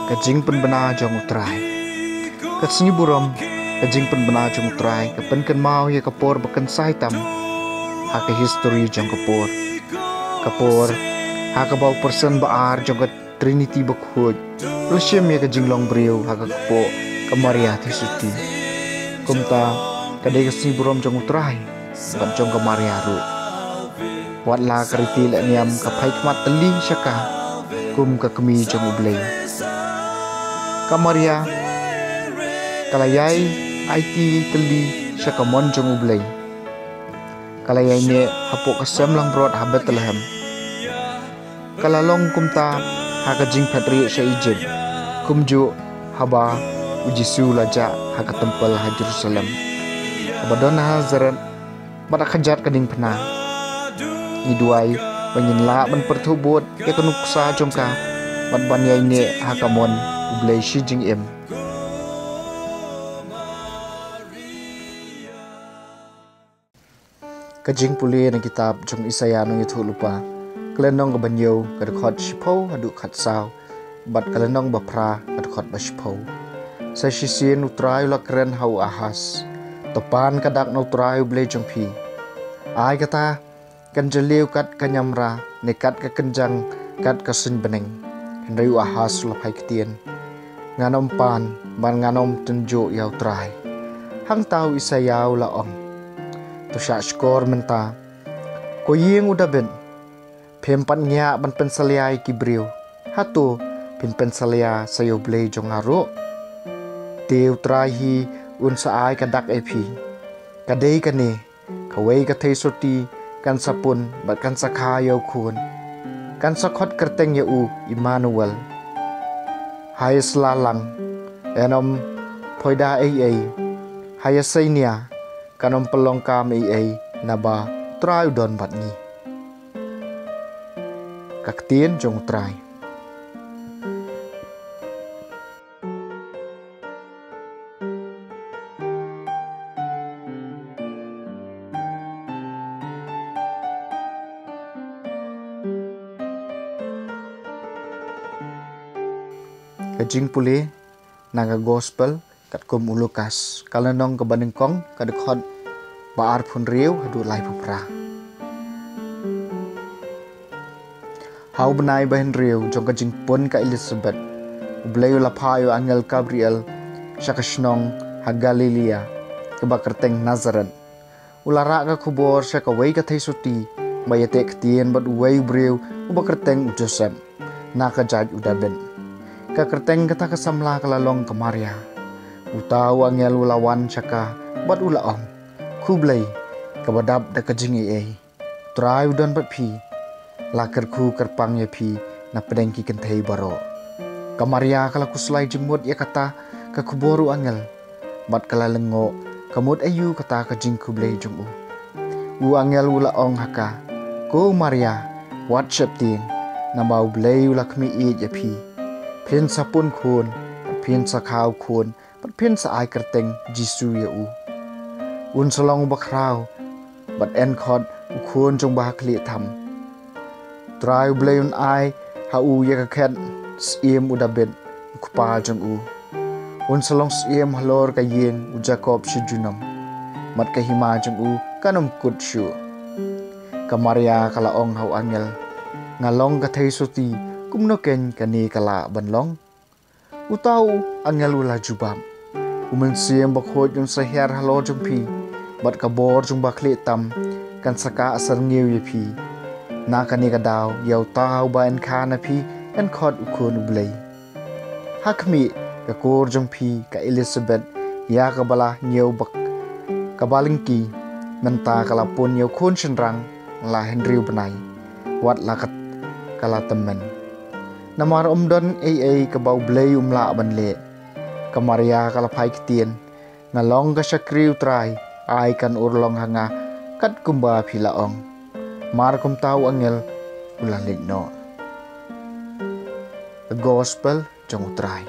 kajing pen bena jong utrai kasni buram kajing pen bena jong utrai kapen kan mau ya kapor bakan sai tam ha ka history jong kapor ha ka bau person baar jong ka trinity bakhoj lusyem ya kajing long brio ha ka kapo kamaria thi suti kumta kadai kasni buram jong utrai ban jong kamaria ru wat la kariti la niam ka phai kmat tali shaka kum ka kami jong ublei kamaria kalayai IT tali shaka mon jong ublei kalayai ne hapok kasem lang brod habat telhem kalalong kumta ha ka jing phatri sha Egypt kumju haba ujisu laja ha ka tempel ha Jerusalem abadon ha zarat bada khajat kading phna iduai bangin la ban perthubot ya kanuksa jongka ban banyai ne ha ka mon ublei shi jing em kajing puli na kitab jong Isaya nong ithu lupa kalenong ka banyo kad khot shipho hadu khat saw bat kalenong bapra kad khot bashpho sa shisin utrai lakren hau ahas topan kadak no utrai ble jong phi ai kata kan jeliu kat kanyamra nekat ka kenjang kat ka sin beneng henriu ahas lapai ketien nganom pan ban nganom tunjo yau utrai hang tau Isaya la ong to sha skor menta ko ying uda ben phempan nya ban pensaliai ki brio hatu pin pensalia sayo ble jong aro teu trahi un sa ai kadak epi kadei kane kawei ka thei soti kan sapun bat kan sakha yo khun kan sakhot kerteng ya u Emmanuel hai slalang enom phoida ai hai sainia kanom pelong kam ai naba trai don bat ni kaktien jong trai kajing puli naga gospel kat kum Lukas kalenong ke banengkong kadekot baar pun riu hadu lai pupra hau benai bahen riu jong kajing pun ka Elizabeth ubleu lapayo angel Gabriel syakashnong ha Galilea ke bakerteng Nazareth ulara ka kubor syaka wei ka thei suti bayate ktien bat wei briu ubakerteng Joseph na ka jaj udaben ka kerteng kata kasamla kalalong kamaria utau angel ulawan syaka bat ulaong kublai kabadap da kajing ai trai udan bat phi lakar khu kerpang ya phi na pedengki kenthei baro kamaria kala kuslai jengmut ya kata ka kuboru angel bat kala lengo kamut ayu kata kajing kublai jungu u angel ulaong haka ko maria wat shapting na mau blai ulakmi i ya phi phin sapun khun phin sakhau khun pat phin sa ai kerteng jisu ya u un salong bakrau bat en khot khun jong ba khli tham trai bleun ai ha u ya ka khet sim udaben kupa jong u un salong sim halor ka yeng u Jacob shijunam mat ka hima jong u kanom kut shu kamaria kala ong hau angel ngalong ka thei suti kumno ken kani kala banlong utau angel ula jubam umen siem bakhoj jong saher halo jong phi bat ka bor jong bakli tam kan saka asar ngiu ye phi na kani ka daw yau tau ba en khana phi en khot ukhon ublei hakmi ka kor jong phi ka Elizabeth ya ka bala ngiu bak ka balingki menta kala pun yau khon shenrang la henriu benai wat lakat kala temen namar omdon ai ka bau blei umla banle kamaria kala phai kitien ngalong ka sakriu trai ai kan urlong hanga kat kumba philaong mar kum tau angel ulan no the gospel jong trai